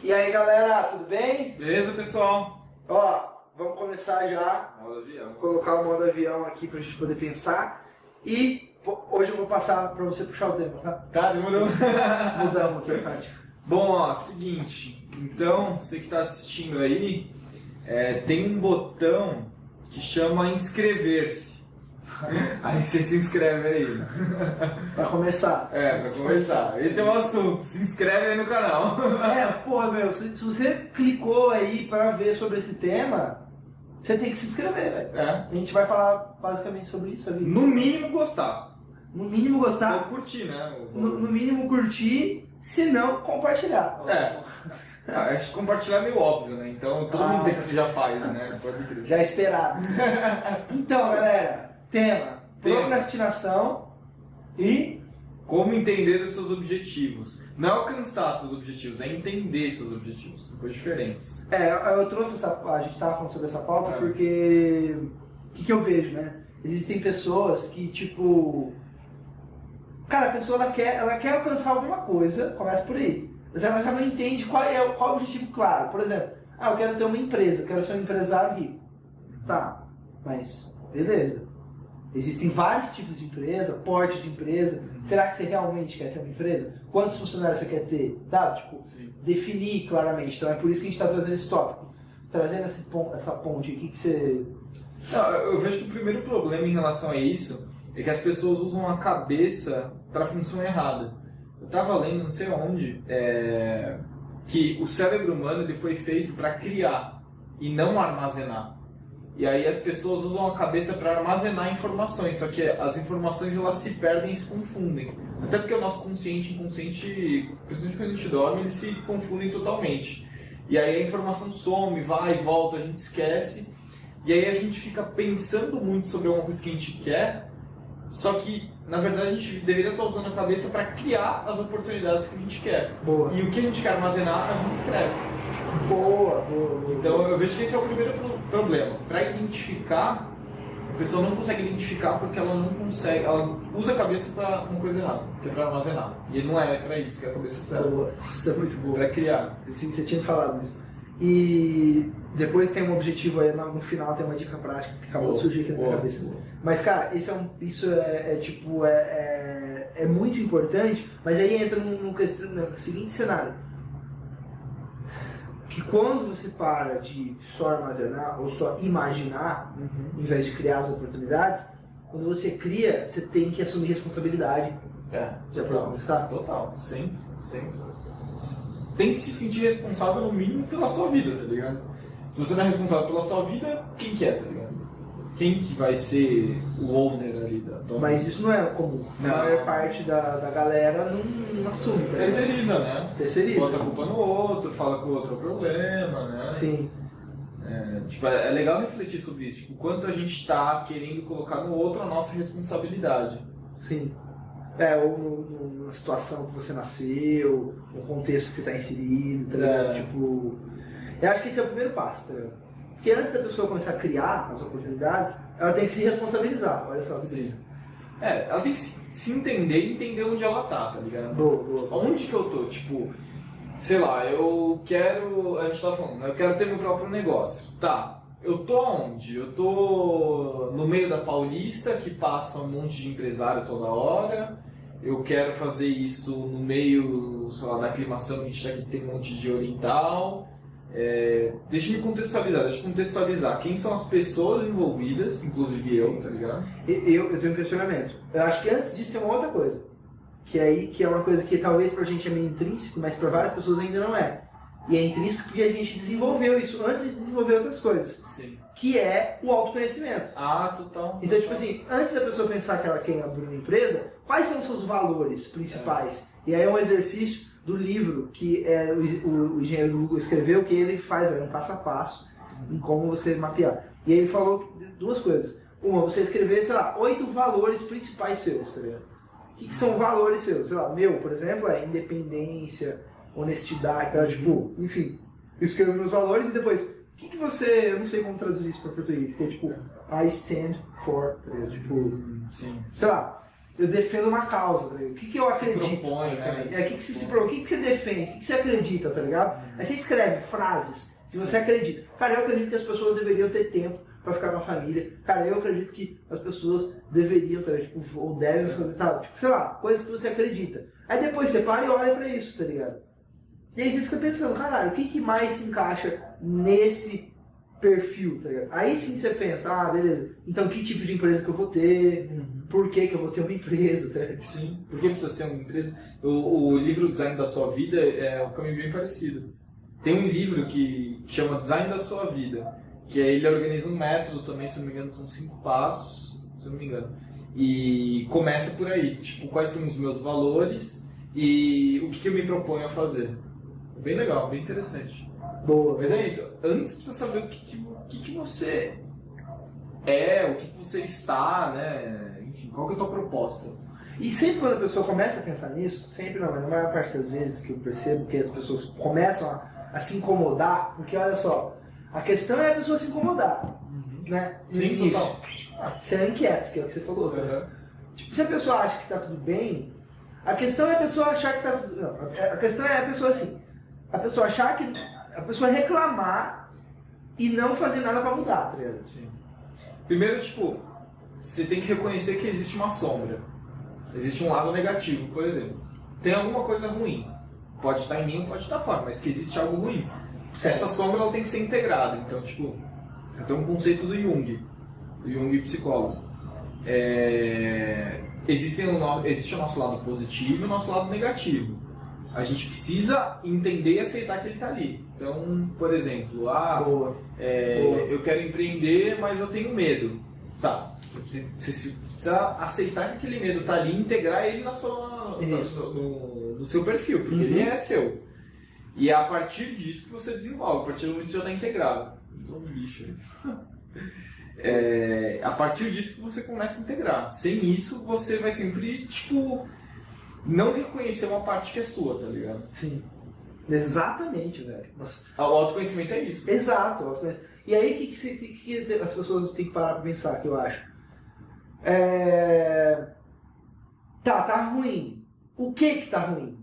E aí galera, tudo bem? Beleza, pessoal? Ó, vamos começar já. Modo avião. Vou colocar o modo avião aqui pra gente poder pensar. E hoje eu vou passar pra você puxar o tema, tá? Tá, demorou. Mudamos aqui a tática. Bom, ó, seguinte. Então, você que tá assistindo aí, tem um botão que chama inscrever-se. Aí você se inscreve aí. Pra começar. Pra começar. Esse é o assunto. Se inscreve aí no canal. Porra, meu, se você clicou aí pra ver sobre esse tema, você tem que se inscrever, velho. A gente vai falar basicamente sobre isso ali. No mínimo gostar. No mínimo gostar. Ou curtir, né? No mínimo curtir, se não, compartilhar. Acho que compartilhar é meio óbvio, né? Então todo mundo já faz, né? Pode crer. Já esperado. Então, galera, tema. Procrastinação e como entender os seus objetivos. Não é alcançar seus objetivos, é entender seus objetivos. São coisas diferentes. Eu trouxe a gente estava falando sobre essa pauta porque o que eu vejo, né? Existem pessoas que, tipo, cara, a pessoa ela quer alcançar alguma coisa, começa por aí, mas ela já não entende qual é o objetivo claro. Por exemplo, eu quero ter uma empresa, eu quero ser um empresário rico. Tá, mas beleza. Existem vários tipos de empresa, porte de empresa. Será que você realmente quer ter uma empresa? Quantos funcionários você quer ter? Tá? Tipo, definir claramente. Então é por isso que a gente está trazendo esse tópico. Trazendo essa ponte aqui que você... Eu vejo que o primeiro problema em relação a isso é que as pessoas usam a cabeça para a função errada. Eu estava lendo, não sei onde, que o cérebro humano ele foi feito para criar e não armazenar. E aí as pessoas usam a cabeça para armazenar informações, só que as informações elas se perdem e se confundem. Até porque o nosso consciente e inconsciente, principalmente quando a gente dorme, eles se confundem totalmente. E aí a informação some, vai e volta, a gente esquece. E aí a gente fica pensando muito sobre alguma coisa que a gente quer, só que na verdade a gente deveria estar usando a cabeça para criar as oportunidades que a gente quer. Boa. E o que a gente quer armazenar, a gente escreve. Boa. Então eu vejo que esse é o primeiro problema. Para identificar, a pessoa não consegue identificar porque ela não consegue, ela usa a cabeça para uma coisa errada, que é para armazenar. E não é para isso que a cabeça serve. Boa. Nossa, é muito boa. Para criar. Sim, você tinha falado isso. E depois tem um objetivo aí, no final tem uma dica prática que acabou de surgir aqui na minha cabeça. Mas cara, isso é muito importante, mas aí entra no seguinte cenário. Que quando você para de só armazenar ou só imaginar, em vez de criar as oportunidades, quando você cria, você tem que assumir responsabilidade. Já para começar? Total, sempre. Tem que se sentir responsável no mínimo pela sua vida, tá ligado? Se você não é responsável pela sua vida, quem que é, tá ligado? Quem que vai ser o owner ali da tua vida? Mas isso não é comum. A maior parte da galera não assume. Tá? Terceiriza, né? Terceiriza. Bota a culpa no outro, fala que o outro é o problema, né? Sim. É legal refletir sobre isso. Tipo, o quanto a gente tá querendo colocar no outro a nossa responsabilidade. Sim. Ou na situação que você nasceu, no contexto que você está inserido, tá ligado? Tipo, eu acho que esse é o primeiro passo, tá ligado? Porque antes da pessoa começar a criar as oportunidades, ela tem que se responsabilizar, olha só. Ela tem que se entender e entender onde ela tá ligado? Boa. Onde que eu tô? Tipo, sei lá, a gente tá falando, eu quero ter meu próprio negócio. Tá, eu tô aonde? Eu tô no meio da Paulista, que passa um monte de empresário toda hora. Eu quero fazer isso no meio, sei lá, da aclimação que a gente tá aqui, tem um monte de oriental. Deixa eu contextualizar quem são as pessoas envolvidas, inclusive eu, tá ligado? Eu tenho um questionamento. Eu acho que antes disso tem uma outra coisa. Que é uma coisa que talvez pra gente é meio intrínseco, mas pra várias pessoas ainda não é. E é intrínseco porque a gente desenvolveu isso antes de desenvolver outras coisas. Sim. Que é o autoconhecimento. Total. Então, tipo assim, antes da pessoa pensar que ela quer abrir uma empresa, quais são os seus valores principais? E aí é um exercício do livro que o engenheiro Google escreveu, que ele faz um passo a passo em como você mapear. E ele falou duas coisas. Uma, você escrever, sei lá, 8 valores principais seus, tá ligado? O que são valores seus? Sei lá, meu, por exemplo, é independência, honestidade, tá? Tipo, enfim, escrever meus valores e depois, o que você, eu não sei como traduzir isso para português, que é tipo, I stand for, tá ligado? Tipo, sim. sei lá, eu defendo uma causa, tá ligado? O que eu acredito? Se propõe, né? O que você defende? O que você acredita, tá ligado? Aí você escreve frases que você acredita. Cara, eu acredito que as pessoas deveriam ter tempo pra ficar com a família. Cara, eu acredito que as pessoas deveriam, tá ligado? Tipo, ou devem fazer, sabe? Tipo, sei lá, coisas que você acredita. Aí depois você para e olha pra isso, tá ligado? E aí você fica pensando, caralho, o que mais se encaixa nesse perfil, tá ligado? Aí sim você pensa, ah, beleza, então que tipo de empresa que eu vou ter, por que eu vou ter uma empresa, tá ligado? Sim, por que precisa ser uma empresa? O livro Design da Sua Vida é um caminho bem parecido. Tem um livro que chama Design da Sua Vida, que aí ele organiza um método também, se não me engano, são 5 passos, se não me engano. E começa por aí, tipo, quais são os meus valores e o que eu me proponho a fazer. Bem legal, bem interessante. Boa. Mas é isso, antes precisa saber o que você é, o que você está, né? Enfim, qual que é a tua proposta? E sempre quando a pessoa começa a pensar nisso, sempre não, mas na maior parte das vezes que eu percebo que as pessoas começam a se incomodar, porque olha só, a questão é a pessoa se incomodar, né? Sim, total. Você é inquieto, que é o que você falou, né? Tipo, se a pessoa acha que está tudo bem, a questão é a pessoa achar que está tudo... Não, a questão é a pessoa assim, a pessoa achar que... A pessoa reclamar e não fazer nada pra mudar, tá ligado? Sim. Primeiro, tipo, você tem que reconhecer que existe uma sombra. Existe um lado negativo, por exemplo. Tem alguma coisa ruim. Pode estar em mim ou pode estar fora, mas que existe algo ruim. Essa sombra ela tem que ser integrada. Então, tipo, tem um conceito do Jung psicólogo. Existe o nosso lado positivo e o nosso lado negativo. A gente precisa entender e aceitar que ele está ali. Então, por exemplo, eu quero empreender, mas eu tenho medo. Tá, você precisa aceitar que aquele medo está ali e integrar ele no seu perfil, porque ele é seu. E é a partir disso que você desenvolve, a partir do momento que já está integrado. Então, um lixo aí. A partir disso que você começa a integrar. Sem isso, você vai sempre, tipo... não reconhecer uma parte que é sua, tá ligado? Sim. Exatamente, velho. Nossa. O autoconhecimento é isso. Exato, o autoconhecimento. E aí, o que as pessoas têm que parar pra pensar, que eu acho? Tá ruim. O que tá ruim?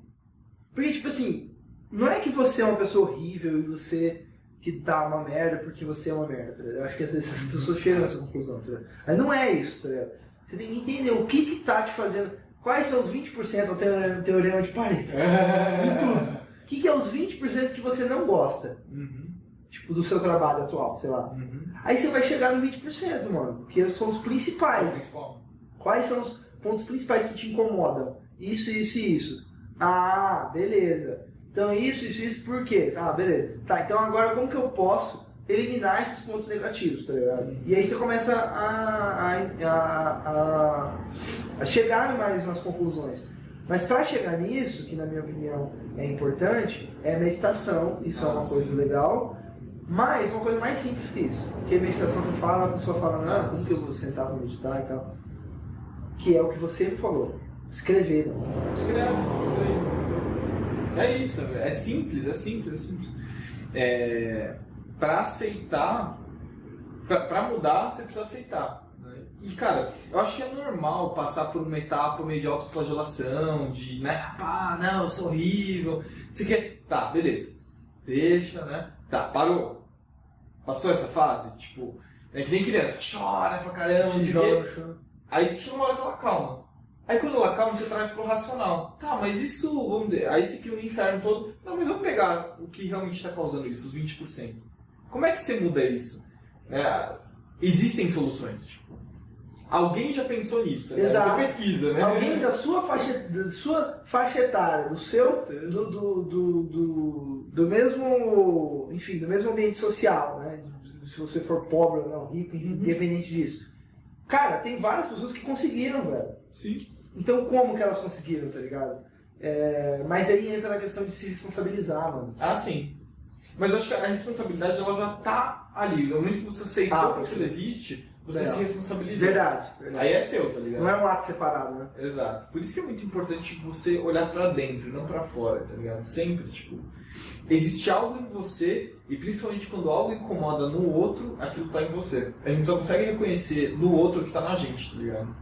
Porque, tipo assim, não é que você é uma pessoa horrível e você que tá uma merda porque você é uma merda, tá ligado? Eu acho que às vezes as pessoas chegam nessa conclusão, tá ligado? Mas não é isso, tá ligado? Você tem que entender o que tá te fazendo... Quais são os 20% do teorema de Pareto? Em tudo. O que é os 20% que você não gosta? Tipo, do seu trabalho atual, sei lá. Aí você vai chegar no 20%, mano. Que são os principais. Quais são os pontos principais que te incomodam? Isso, isso e isso. Ah, beleza. Então isso, por quê? Ah, beleza. Tá, então agora como que eu posso eliminar esses pontos negativos, tá ligado? E aí você começa a chegar mais nas conclusões. Mas para chegar nisso, que na minha opinião é importante, é a meditação. Isso é uma coisa legal. Mas uma coisa mais simples que isso. Porque meditação você fala, a pessoa fala, não, como que eu vou sentar para meditar e tal. Que é o que você me falou. Escrever. Escreve, isso aí. É isso, é simples. Para aceitar, para mudar, você precisa aceitar. Né? E, cara, eu acho que é normal passar por uma etapa meio de autoflagelação, de, né, não, eu sou horrível. Você quer, tá, beleza. Deixa, né? Tá, parou. Passou essa fase? Tipo, é que nem criança, chora pra caramba, não sei o quê. Aí chega uma hora que ela calma. Aí quando ela calma, você traz pro racional. Tá, mas isso, vamos ver, aí você cria um inferno todo. Não, mas vamos pegar o que realmente está causando isso, os 20%. Como é que você muda isso? Existem soluções. Tipo, alguém já pensou nisso. Exato. Tem pesquisa, né? Alguém da sua faixa etária, do mesmo, enfim, do mesmo ambiente social, né? Se você for pobre ou não, rico, independente disso. Cara, tem várias pessoas que conseguiram, velho. Sim. Então como que elas conseguiram, tá ligado? Mas aí entra na questão de se responsabilizar, mano. Ah, sim. Mas eu acho que a responsabilidade ela já tá ali. No momento que você aceitou que aquilo existe, você se responsabiliza. Verdade. Aí é seu, tá ligado? Não é um ato separado, né? Exato. Por isso que é muito importante você olhar pra dentro, não pra fora, tá ligado? Sempre, tipo, existe algo em você e principalmente quando algo incomoda no outro, aquilo tá em você. A gente só consegue reconhecer no outro o que tá na gente, tá ligado?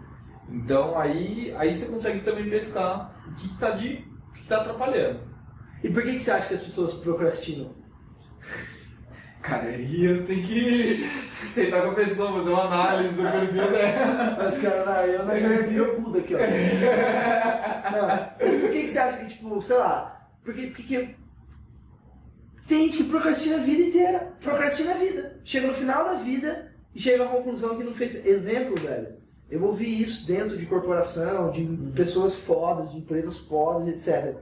Então aí você consegue também pescar o que tá atrapalhando. E por que você acha que as pessoas procrastinam? Cara, aí eu tenho que sentar com a pessoa, fazer uma análise do perfil dela. Mas, cara, eu já vi o Buda aqui, ó. Não, por que você acha que, tipo, sei lá, porque tem gente que procrastina a vida inteira. Procrastina a vida. Chega no final da vida e chega à conclusão que não fez. Exemplo, velho. Eu ouvi isso dentro de corporação, de pessoas fodas, de empresas fodas, etc.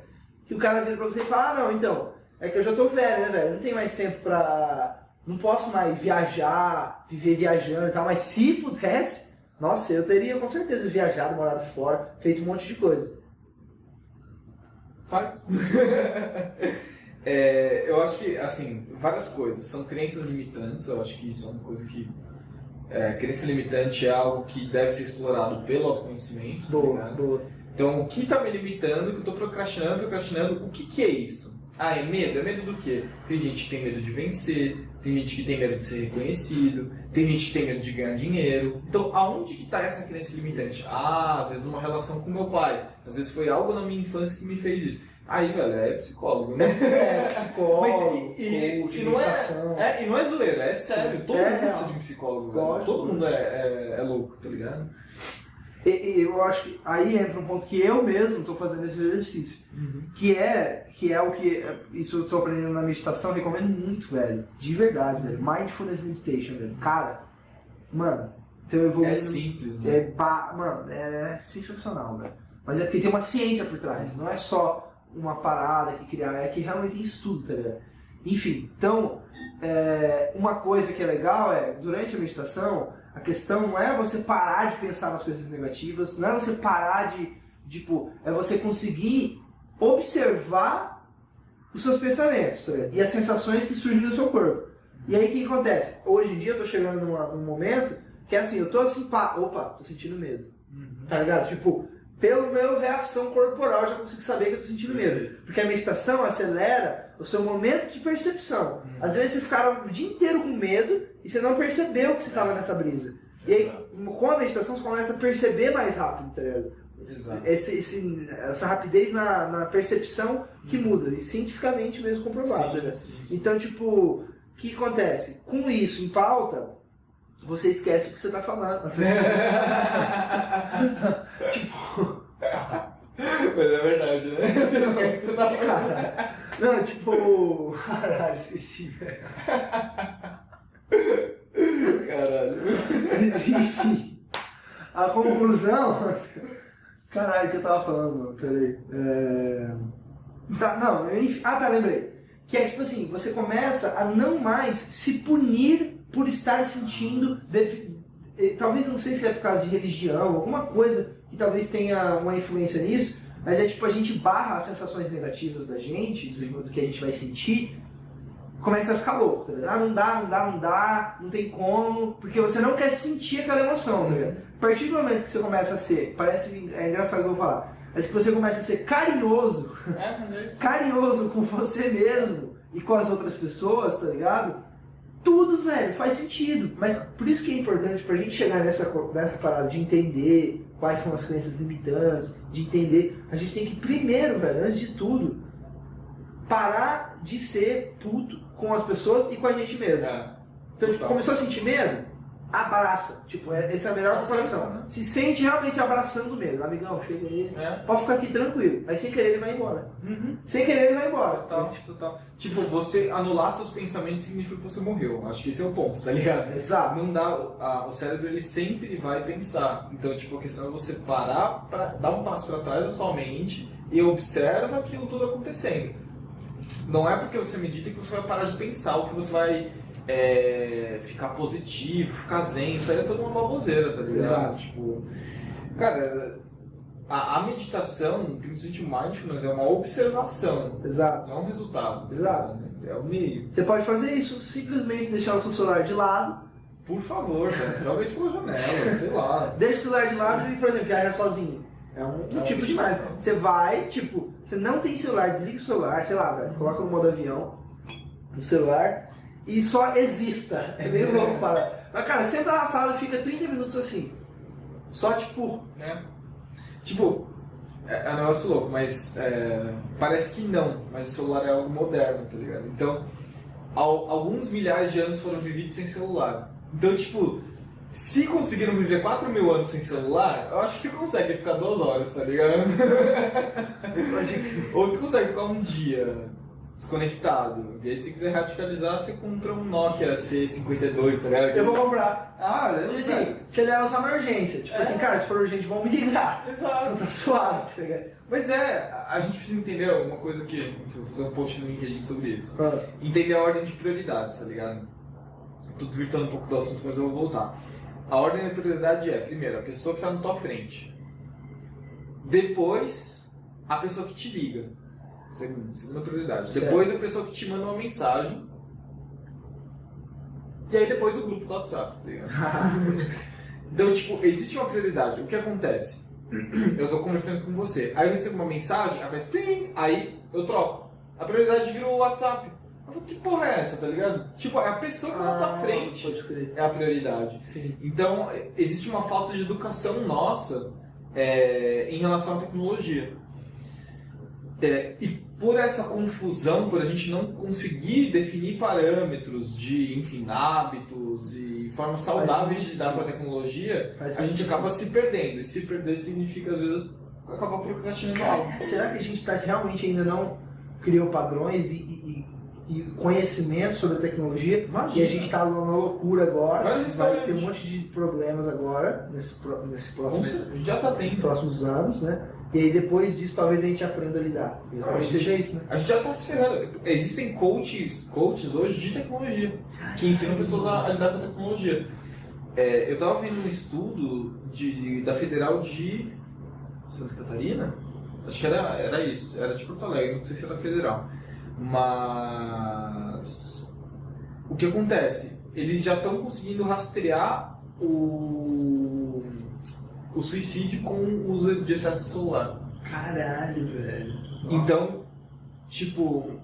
Que o cara vira pra você e fala, não, então, é que eu já tô velho, né, velho? Eu não tenho mais tempo pra... Não posso mais viajar, viver viajando e tal, mas se pudesse, nossa, eu teria com certeza viajado, morado fora, feito um monte de coisa. Faz. Eu acho que, assim, várias coisas. São crenças limitantes, eu acho que isso é uma coisa que... crença limitante é algo que deve ser explorado pelo autoconhecimento. Boa. Então, o que está me limitando, o que eu estou procrastinando, o que é isso? Ah, é medo? É medo do quê? Tem gente que tem medo de vencer, tem gente que tem medo de ser reconhecido, tem gente que tem medo de ganhar dinheiro. Então, aonde que está essa crença limitante? Ah, às vezes numa relação com meu pai, às vezes foi algo na minha infância que me fez isso. Aí, velho, é psicólogo, né? Psicólogo, Mas, coach, e não é zoeira, é sério. Todo mundo precisa de um psicólogo, velho. Lógico. Todo mundo é louco, tá ligado? E eu acho que aí entra um ponto que eu mesmo estou fazendo esse exercício, que é o que, isso eu estou aprendendo na meditação, eu recomendo muito, velho, de verdade, velho, Mindfulness Meditation, velho, cara, mano, então eu vou... É simples, né? Mano, é sensacional, velho, mas é porque tem uma ciência por trás, não é só uma parada que criaram, é que realmente tem estudo, tá ligado? Enfim, então, uma coisa que é legal durante a meditação, a questão não é você parar de pensar nas coisas negativas, não é você parar tipo, é você conseguir observar os seus pensamentos, tá ligado? E as sensações que surgem no seu corpo. E aí o que acontece? Hoje em dia eu tô chegando num momento que é assim, eu tô assim, tô sentindo medo, tá ligado? Tipo, pela minha reação corporal eu já consigo saber que eu tô sentindo medo. Porque a meditação acelera o seu momento de percepção. Às vezes você ficaram o dia inteiro com medo e você não percebeu que você estava nessa brisa. E aí, com a meditação, você começa a perceber mais rápido, tá ligado? Exato. Essa rapidez na percepção que muda, e cientificamente mesmo comprovado. Sim. Então, tipo, o que acontece? Com isso em pauta, você esquece o que você tá falando. Tipo... Mas é verdade, né? Você não esquece o que você tá falando. Não, tipo... Caralho, esqueci, velho. Caralho. Enfim, a conclusão... Caralho, o que eu tava falando, mano? Peraí. Lembrei. Que é tipo assim, você começa a não mais se punir por estar sentindo... Talvez, não sei se é por causa de religião, alguma coisa que talvez tenha uma influência nisso, mas é tipo, a gente barra as sensações negativas da gente, do que a gente vai sentir, começa a ficar louco, tá ligado? Não dá, não tem como, porque você não quer sentir aquela emoção, tá ligado? A partir do momento que você começa a ser, é engraçado que eu vou falar, mas que você começa a ser carinhoso, carinhoso com você mesmo e com as outras pessoas, tá ligado? Tudo, velho, faz sentido. Mas por isso que é importante pra gente chegar nessa parada de entender quais são as crenças limitantes, de entender, a gente tem que primeiro, velho, antes de tudo, parar de ser puto com as pessoas e com a gente mesmo. Então, tipo, começou a sentir medo? Abraça. Tipo, essa é a melhor comparação. Né? Se sente realmente abraçando mesmo. Amigão, chega aí. Pode ficar aqui tranquilo. Mas sem querer ele vai embora. Sem querer ele vai embora. Total. Tipo, você anular seus pensamentos significa que você morreu. Acho que esse é o ponto, tá ligado? Exato. Não dá, o cérebro ele sempre vai pensar. Então, tipo, a questão é você parar pra dar um passo pra trás da sua mente e observa aquilo tudo acontecendo. Não é porque você medita que você vai parar de pensar, ou que você vai ficar positivo, ficar zen. Isso aí é toda uma baboseira, tá ligado? Exato. Tipo, cara, a meditação, principalmente o mindfulness, é uma observação. Exato. Não é um resultado. Exato. É o meio. Você pode fazer isso, simplesmente deixar o seu celular de lado. Por favor, cara, joga isso pela janela, sei lá. Deixa o celular de lado e, por exemplo, viaja sozinho. É um tipo de mais. Você vai, tipo, você não tem celular, desliga o celular, sei lá, velho, coloca no modo avião, no celular, e só exista. É meio louco, para. Mas, cara, senta na sala e fica 30 minutos assim. Só tipo... Tipo, é um negócio louco, mas parece que não, mas o celular é algo moderno, tá ligado? Então, alguns milhares de anos foram vividos sem celular. Então, tipo, se conseguiram viver 4.000 anos sem celular, eu acho que você consegue ficar 2 horas, tá ligado? Ou você consegue ficar um dia desconectado. E aí, se quiser radicalizar, você compra um Nokia C52, tá ligado? Eu vou comprar. Tipo assim, você leva só uma urgência. Tipo assim, cara, se for urgente, vão me ligar. Exato. Então tá suave, tá ligado? Mas a gente precisa entender uma coisa que... Vou fazer um post no LinkedIn sobre isso. Ah. Entender a ordem de prioridades, tá ligado? Tô desvirtuando um pouco do assunto, mas eu vou voltar. A ordem de prioridade é, primeiro, a pessoa que tá na tua frente. Depois, a pessoa que te liga. Segunda prioridade. Certo. Depois, a pessoa que te manda uma mensagem. E aí, depois, o grupo do WhatsApp, tá ligado? Então, tipo, existe uma prioridade. O que acontece? Eu tô conversando com você. Aí eu recebo uma mensagem, aí faz plim, aí eu troco. A prioridade virou o WhatsApp. Eu falo, que porra é essa, tá ligado? Tipo, é a pessoa que tá na tua frente Pode crer. é a prioridade. Sim. Então, existe uma falta de educação nossa em relação à tecnologia. E por essa confusão, por a gente não conseguir definir parâmetros de, enfim, hábitos e formas saudáveis de lidar com a tecnologia, a gente acaba se perdendo. E se perder significa, às vezes, acabar procrastinando algo. Será que a gente realmente ainda não criou padrões e conhecimento sobre a tecnologia? Imagina. E a gente está numa loucura agora, Mas vai ter um monte de problemas agora, nesse Já tá nesses dentro. próximos anos, né? E aí depois disso talvez a gente aprenda a lidar. Talvez seja isso, né? A gente já tá se ferrando. Existem coaches hoje de tecnologia, que ensinam pessoas a lidar com a tecnologia. Eu tava vendo um estudo da Federal de Santa Catarina, acho que era isso, era de Porto Alegre, não sei se era Federal. Mas o que acontece? Eles já estão conseguindo rastrear o suicídio com o uso de excesso de celular. Caralho, velho. Nossa. Então, tipo,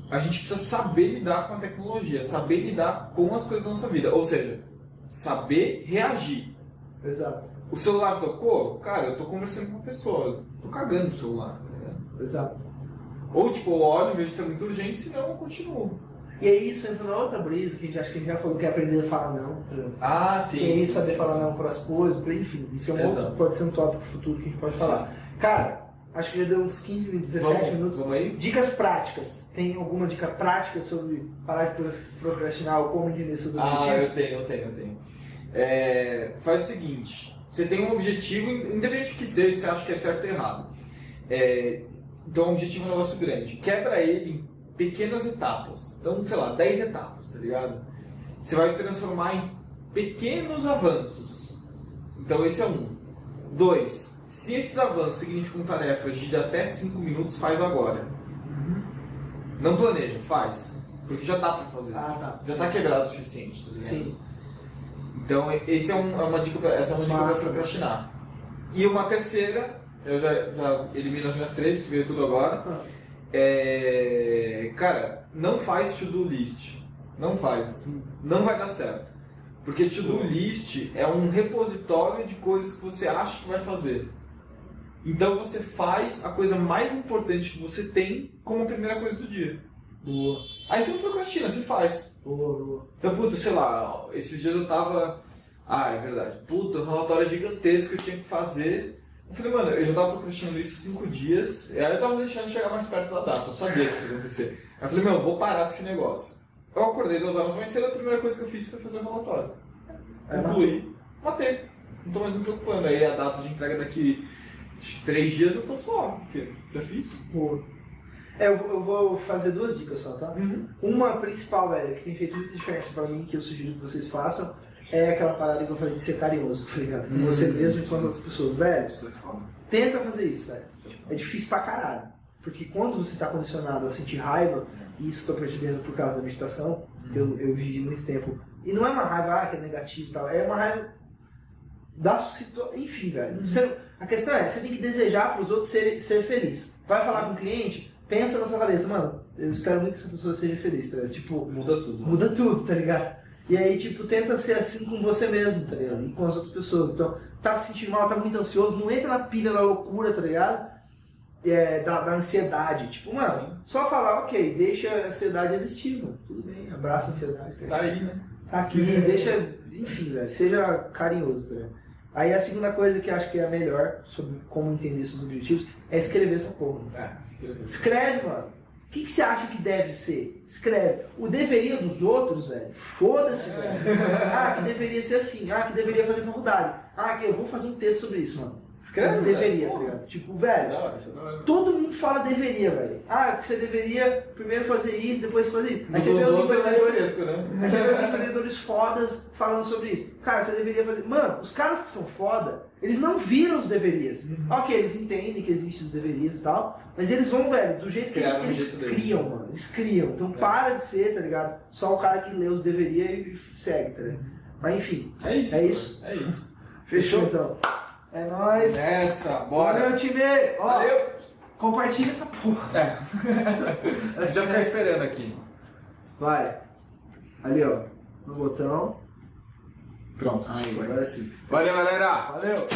a gente precisa saber lidar com a tecnologia, saber lidar com as coisas da nossa vida. Ou seja, saber reagir. Exato. O celular tocou? Cara, eu tô conversando com uma pessoa, tô cagando pro celular, tá ligado? Exato. Ou tipo, eu olho, vejo se é muito urgente, senão eu continuo. E aí isso entra na outra brisa que acho que a gente já falou, que é aprender a falar não. Ah, sim. E aí sim, saber sim, falar sim. não para as coisas, enfim. Isso é um outro, Exato. pode ser um tópico futuro que a gente pode falar. Cara, acho que já deu uns 15 minutos, 17 minutos. Vamos aí? Dicas práticas. Tem alguma dica prática sobre parar de procrastinar ou como entender seus objetivos? Eu tenho. Faz o seguinte, você tem um objetivo, independente do que seja, você acha que é certo ou errado. Então o objetivo é um negócio grande. Quebra ele em pequenas etapas. Então, sei lá, 10 etapas, tá ligado? Você vai transformar em pequenos avanços. Então esse é 1. 2. Se esses avanços significam tarefas de até 5 minutos, faz agora. Não planeja, faz. Porque já dá pra fazer. Tá. Já tá quebrado o suficiente, tá ligado? Sim. Então essa é uma dica pra procrastinar. E uma terceira, eu já elimino as minhas 3, que veio tudo agora. Cara, não faz to-do list. Não faz. Não vai dar certo. Porque to-do list é um repositório de coisas que você acha que vai fazer. Então você faz a coisa mais importante que você tem como a primeira coisa do dia. Boa. Aí você não procrastina, você faz. Boa. Então, puta, sei lá, esses dias eu tava... é verdade. Puta, um relatório gigantesco que eu tinha que fazer. Eu falei, mano, eu já tava procrastinando isso 5 dias, e aí eu tava deixando chegar mais perto da data, eu sabia que isso ia acontecer. Aí eu falei, eu vou parar com esse negócio. Eu acordei 2 horas mais cedo, a primeira coisa que eu fiz foi fazer o relatório. Concluí, matei. Não tô mais me preocupando. Aí a data de entrega daqui 3 dias eu tô suave, porque já fiz. Boa. Eu vou fazer 2 dicas só, tá? Uma principal, velho, que tem feito muita diferença pra mim, que eu sugiro que vocês façam, é aquela parada que eu falei de ser carinhoso, tá ligado? Com você mesmo e com as outras pessoas. Velho, Isso é foda. tenta fazer isso, velho. É difícil pra caralho. Porque quando você tá condicionado a sentir raiva, e isso tô percebendo por causa da meditação, que eu vivi muito tempo, e não é uma raiva que é negativa e tal, é uma raiva da situação. Enfim, velho. A questão é, você tem que desejar pros outros ser feliz. Vai falar com o cliente, pensa na sua cabeça, mano, eu espero muito que essa pessoa seja feliz, tá ligado? Tipo, Muda tudo. muda tudo, tá ligado? E aí, tipo, tenta ser assim com você mesmo, tá ligado? E com as outras pessoas. Então, tá se sentindo mal, tá muito ansioso, não entra na pilha da loucura, tá ligado? Da ansiedade. Tipo, mano, Sim. só falar, ok, deixa a ansiedade existir, mano. Tudo bem, abraça a ansiedade. Tá aí, né? Tá aqui, deixa, enfim, velho, seja carinhoso, tá ligado? Aí a segunda coisa que eu acho que é a melhor sobre como entender seus objetivos é escrever essa porra. Escreve, mano. O que você acha que deve ser? Escreve. O deveria dos outros, velho, foda-se, velho. Ah, que deveria ser assim. Ah, que deveria fazer faculdade. Ah, que eu vou fazer um texto sobre isso, mano. Escreve, deveria, velho. tá ligado? Tipo, velho, Isso é da hora. todo mundo fala deveria, velho. Ah, que você deveria primeiro fazer isso, depois fazer isso. Aí você vê Dos os outros é empreendedores... fresco, né? Aí você vê os empreendedores fodas falando sobre isso. Cara, você deveria fazer... Mano, os caras que são foda, eles não viram os deverias. Ok, eles entendem que existem os deverias e tal, mas eles vão, velho, do jeito que Criaram eles do jeito deles. criam, mano. Eles criam. Então para de ser, tá ligado? Só o cara que lê os deveria e segue, tá ligado? Mas enfim, É isso. É isso. É isso. fechou então. É nóis. Nessa, bora. Valeu, time. Ó, Valeu. compartilha essa porra. É. A gente vai ficar esperando aqui. Vai. Ali, ó. No botão. Pronto. Aí, agora sim. Valeu, galera. Valeu.